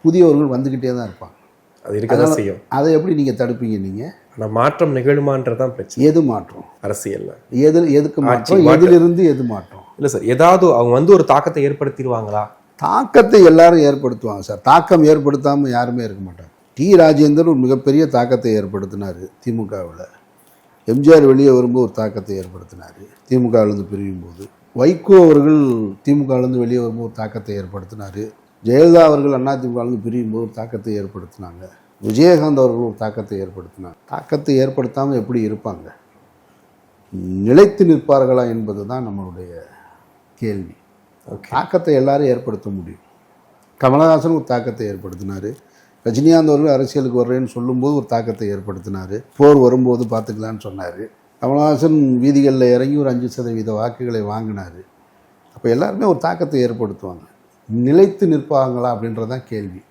புதியவர்கள் வந்துக்கிட்டே தான் இருப்பாங்க. அது இருக்க தான் செய்யும். அதை எப்படி நீங்கள் தடுப்பீங்க? நீங்கள் ஆனால் மாற்றம் நிகழுமான்றதான் பிரச்சனை. எது மாற்றம்? அரசியல்ல எதுக்கு மாற்றம்? எதிலிருந்து எது மாற்றம்? இல்லை சார், ஏதாவது அவங்க வந்து ஒரு தாக்கத்தை ஏற்படுத்திடுவாங்களா? தாக்கத்தை எல்லாரும் ஏற்படுத்துவாங்க சார். தாக்கம் ஏற்படுத்தாமல் யாருமே இருக்க மாட்டாங்க. டி ராஜேந்தர் ஒரு மிகப்பெரிய தாக்கத்தை ஏற்படுத்தினார் திமுகவில். எம்ஜிஆர் வெளியே வரும்போது ஒரு தாக்கத்தை ஏற்படுத்தினார் திமுகவிலேருந்து பிரியும் போது. வைகோ அவர்கள் திமுகவிலேருந்து வெளியே வரும்போது ஒரு தாக்கத்தை ஏற்படுத்தினார். ஜெயலலிதா அவர்கள் அதிமுகவிலேருந்து பிரியும் போது ஒரு தாக்கத்தை ஏற்படுத்தினாங்க. விஜயகாந்த் அவர்கள் ஒரு தாக்கத்தை ஏற்படுத்தினாங்க. தாக்கத்தை ஏற்படுத்தாமல் எப்படி இருப்பாங்க? நிலைத்து நிற்பார்களா என்பது தான் நம்மளுடைய கேள்வி. தாக்கத்தை எல்லாரும் ஏற்படுத்த முடியும். கமலஹாசன் ஒரு தாக்கத்தை ஏற்படுத்தினார். ரஜினிகாந்த் அவர்கள் அரசியலுக்கு வர்றேன்னு சொல்லும்போது ஒரு தாக்கத்தை ஏற்படுத்தினார். போர் வரும்போது பார்த்துக்கலான்னு சொன்னார். கமலஹாசன் வீதிகளில் இறங்கி ஒரு 5% வாக்குகளை வாங்கினார். அப்போ எல்லாருமே ஒரு தாக்கத்தை ஏற்படுத்துவாங்க. நிலைத்து நிற்பாங்களா அப்படின்றதான் கேள்வி.